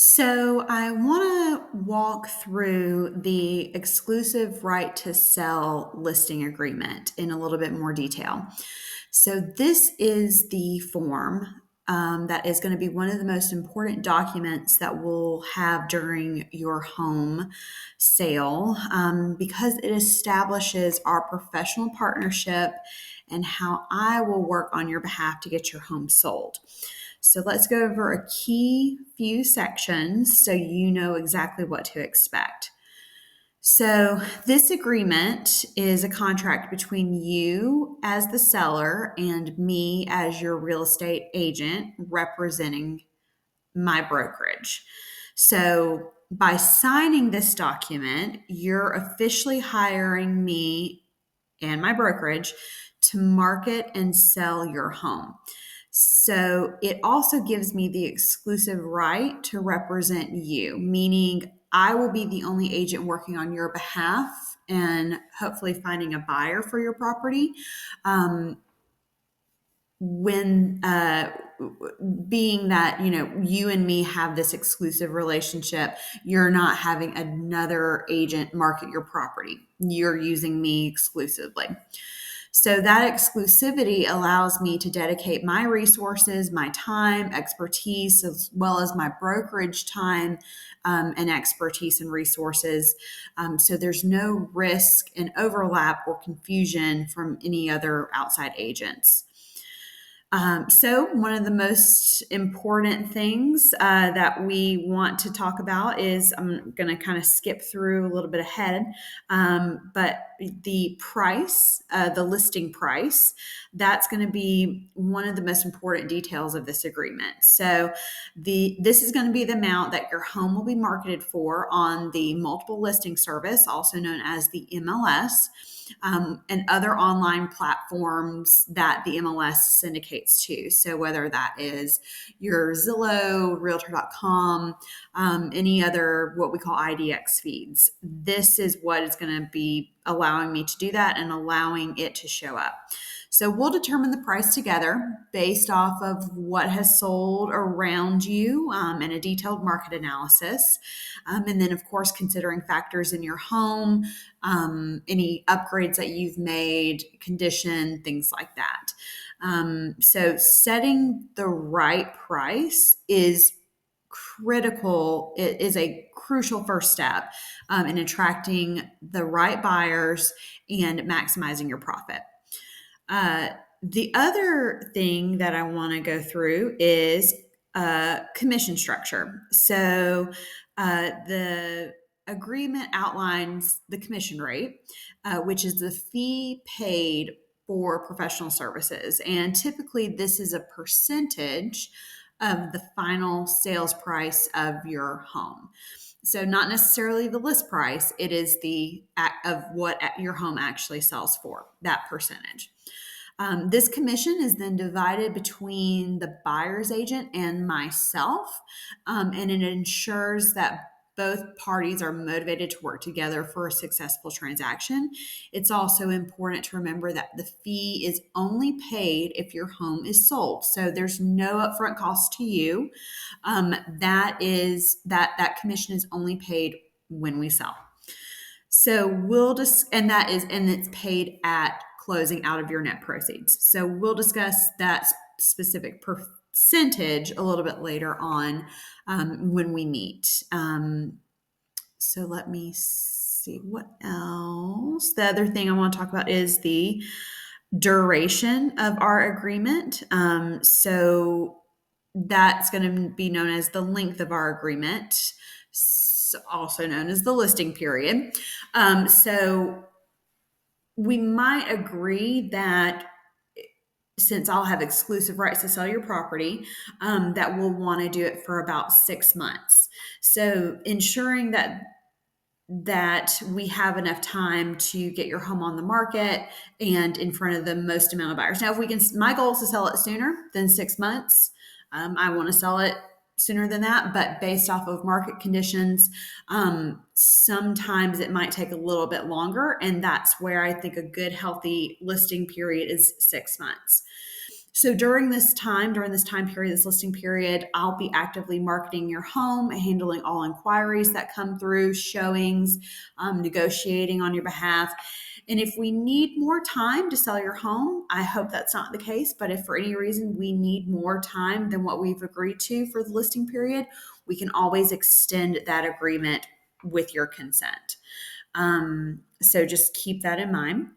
So, I want to walk through the exclusive right to sell listing agreement in a little bit more detail. So, this is the form that is going to be one of the most important documents that we'll have during your home sale because it establishes our professional partnership and how I will work on your behalf to get your home sold. So let's go over a key few sections so you know exactly what to expect. So, this agreement is a contract between you as the seller and me as your real estate agent representing my brokerage. So, by signing this document, you're officially hiring me and my brokerage to market and sell your home. So it also gives me the exclusive right to represent you, meaning I will be the only agent working on your behalf and hopefully finding a buyer for your property. When being that you and me have this exclusive relationship, you're not having another agent market your property. You're using me exclusively. So that exclusivity allows me to dedicate my resources, my time, expertise, as well as my brokerage time and expertise and resources. So there's no risk and overlap or confusion from any other outside agents. So, one of the most important things that we want to talk about is I'm going to kind of skip through a little bit ahead, but the price, the listing price, that's going to be one of the most important details of this agreement. So, this is going to be the amount that your home will be marketed for on the multiple listing service, also known as the MLS. And other online platforms that the MLS syndicates to. So whether that is your Zillow, Realtor.com, any other what we call IDX feeds, this is what is going to be allowing me to do that and allowing it to show up. So we'll determine the price together based off of what has sold around you and a detailed market analysis. And then, of course, considering factors in your home, any upgrades that you've made, condition, things like that. So setting the right price is critical. It is a crucial first step in attracting the right buyers and maximizing your profit. The other thing that I want to go through is commission structure. So the agreement outlines the commission rate, which is the fee paid for professional services. And typically, this is a percentage of the final sales price of your home. So not necessarily the list price, it is the of what your home actually sells for, that percentage. This commission is then divided between the buyer's agent and myself, and it ensures that both parties are motivated to work together for a successful transaction. It's also important to remember that the fee is only paid if your home is sold. So there's no upfront cost to you. That commission is only paid when we sell. So and it's paid at closing out of your net proceeds. So we'll discuss that specific percentage a little bit later on when we meet. So let me see what else. The other thing I want to talk about is the duration of our agreement. So that's going to be known as the length of our agreement, also known as the listing period. So we might agree that since I'll have exclusive rights to sell your property, that we'll want to do it for about 6 months. So ensuring that we have enough time to get your home on the market and in front of the most amount of buyers. Now, if we can, my goal is to sell it sooner than 6 months. I want to sell it sooner than that, but based off of market conditions, sometimes it might take a little bit longer. And that's where I think a good, healthy listing period is 6 months. So during this time period, this listing period, I'll be actively marketing your home, handling all inquiries that come through, showings, negotiating on your behalf. And if we need more time to sell your home, I hope that's not the case. But if for any reason we need more time than what we've agreed to for the listing period, we can always extend that agreement with your consent. So just keep that in mind.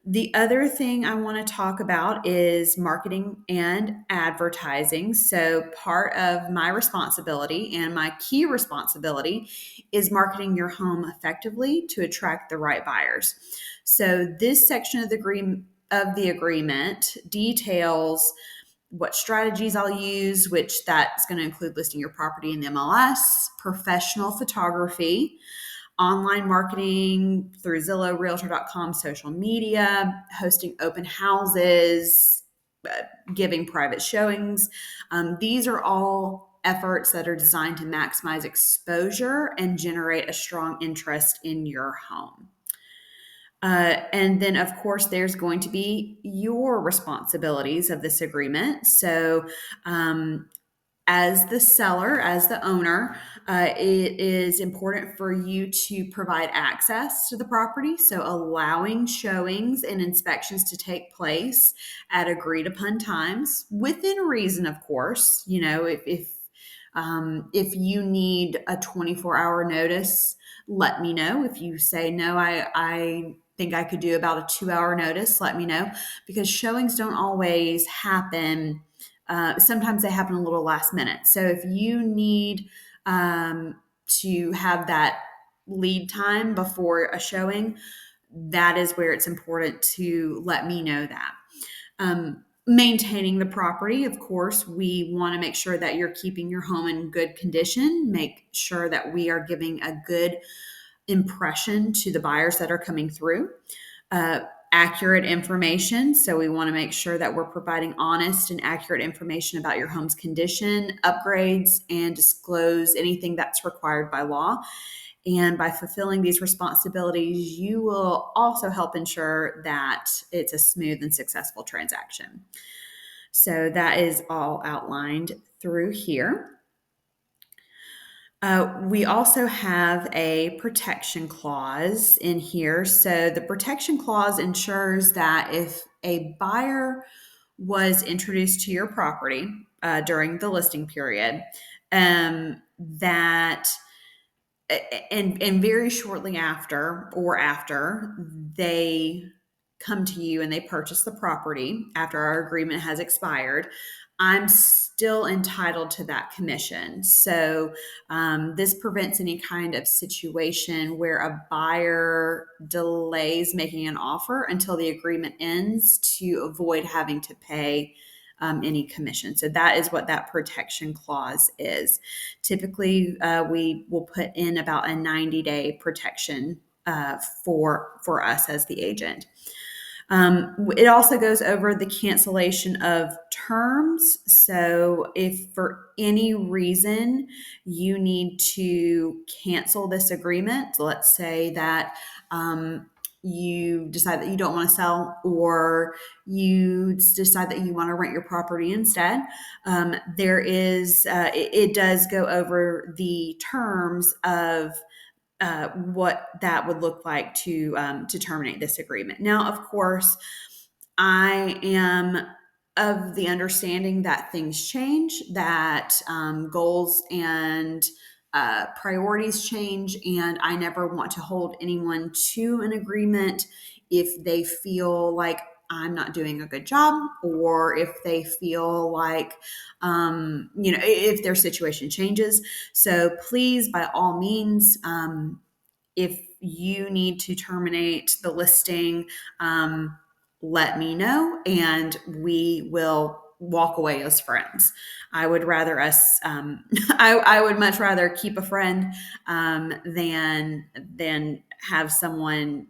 The other thing I want to talk about is marketing and advertising. So, part of my responsibility and my key responsibility is marketing your home effectively to attract the right buyers. So, this section of the agreement details what strategies I'll use, which that's going to include listing your property in the MLS, professional photography, online marketing through Zillow, Realtor.com, social media, hosting open houses, giving private showings. These are all efforts that are designed to maximize exposure and generate a strong interest in your home. And then, of course, there's going to be your responsibilities of this agreement. So, as the seller, as the owner, it is important for you to provide access to the property. So, allowing showings and inspections to take place at agreed upon times within reason, of course. You know, if you need a 24-hour notice, let me know. If you say, no, I think I could do about a 2-hour notice, let me know, because showings don't always happen. Sometimes they happen a little last minute. So if you need to have that lead time before a showing, that is where it's important to let me know that. Maintaining the property, of course, we want to make sure that you're keeping your home in good condition, make sure that we are giving a good impression to the buyers that are coming through. Accurate information. So we want to make sure that we're providing honest and accurate information about your home's condition, upgrades, and disclose anything that's required by law. And by fulfilling these responsibilities, you will also help ensure that it's a smooth and successful transaction. So that is all outlined through here. We also have a protection clause in here. So the protection clause ensures that if a buyer was introduced to your property during the listing period, that and very shortly after they come to you and they purchase the property after our agreement has expired, I'm still entitled to that commission. So this prevents any kind of situation where a buyer delays making an offer until the agreement ends to avoid having to pay any commission. So that is what that protection clause is. Typically, we will put in about a 90-day protection for us as the agent. It also goes over the cancellation of terms. So if for any reason you need to cancel this agreement, let's say that you decide that you don't want to sell, or you decide that you want to rent your property instead, it does go over the terms of what that would look like to terminate this agreement. Now, of course, I am of the understanding that things change, that goals and priorities change, and I never want to hold anyone to an agreement if they feel like I'm not doing a good job, or if they feel like, if their situation changes. So please, by all means, if you need to terminate the listing, let me know, and we will walk away as friends. I would rather us, I would much rather keep a friend than have someone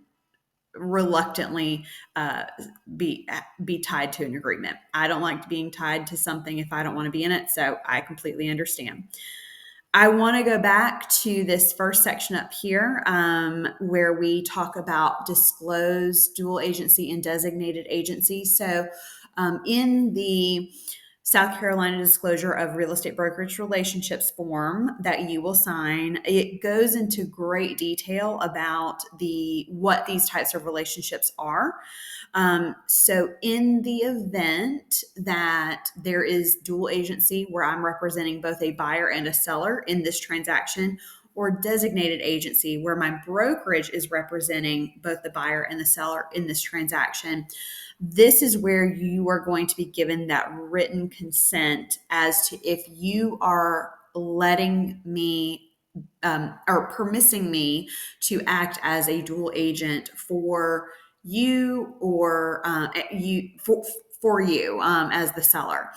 reluctantly be tied to an agreement. I don't like being tied to something if I don't want to be in it, so I completely understand. I want to go back to this first section up here where we talk about disclosed dual agency and designated agency. So In the South Carolina Disclosure of Real Estate Brokerage Relationships form that you will sign, it goes into great detail about what these types of relationships are. So in the event that there is dual agency where I'm representing both a buyer and a seller in this transaction, or designated agency where my brokerage is representing both the buyer and the seller in this transaction, this is where you are going to be given that written consent as to if you are letting me or permitting me to act as a dual agent for you or you for you as the seller.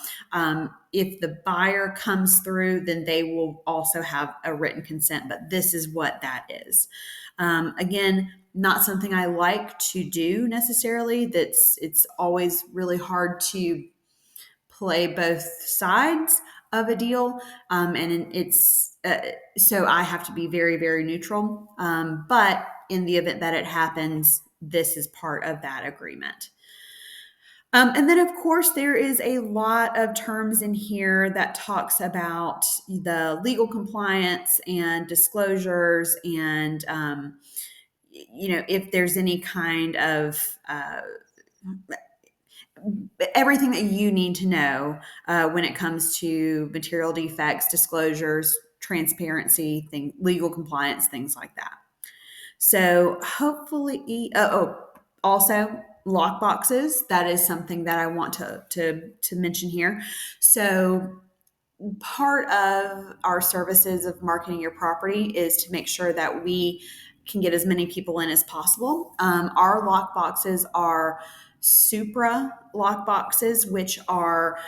If the buyer comes through, then they will also have a written consent, but this is what that is. Again, not something I like to do necessarily. It's always really hard to play both sides of a deal, and it's so I have to be very, very neutral. But in the event that it happens, this is part of that agreement. And then, of course, there is a lot of terms in here that talks about the legal compliance and disclosures, and if there's any kind of everything that you need to know when it comes to material defects, disclosures, transparency, legal compliance, things like that. So hopefully, also lock boxes. That is something that I want to mention here. So part of our services of marketing your property is to make sure that we can get as many people in as possible. Our lock boxes are Supra lock boxes, which are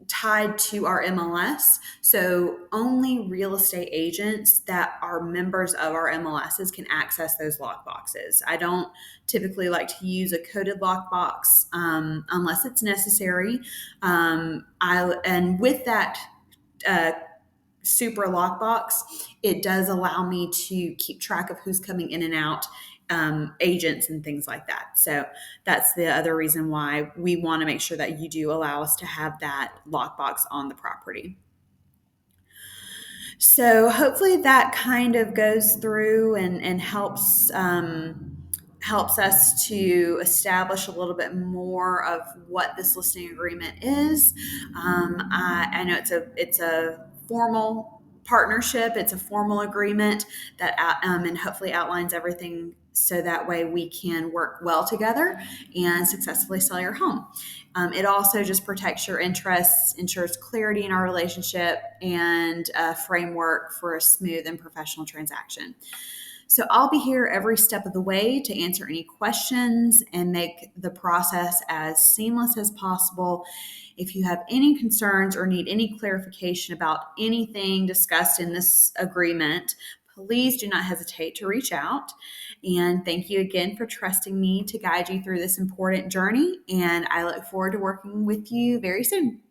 tied to our MLS. So only real estate agents that are members of our MLSs can access those lock boxes. I don't typically like to use a coded lock box unless it's necessary. And with that Supra lockbox, it does allow me to keep track of who's coming in and out, agents and things like that. So that's the other reason why we want to make sure that you do allow us to have that lockbox on the property. So hopefully that kind of goes through and helps us to establish a little bit more of what this listing agreement is. I know it's a formal partnership. It's a formal agreement that and hopefully outlines everything so that way we can work well together and successfully sell your home. It also just protects your interests, ensures clarity in our relationship, and a framework for a smooth and professional transaction. So I'll be here every step of the way to answer any questions and make the process as seamless as possible. If you have any concerns or need any clarification about anything discussed in this agreement, please do not hesitate to reach out. And thank you again for trusting me to guide you through this important journey. And I look forward to working with you very soon.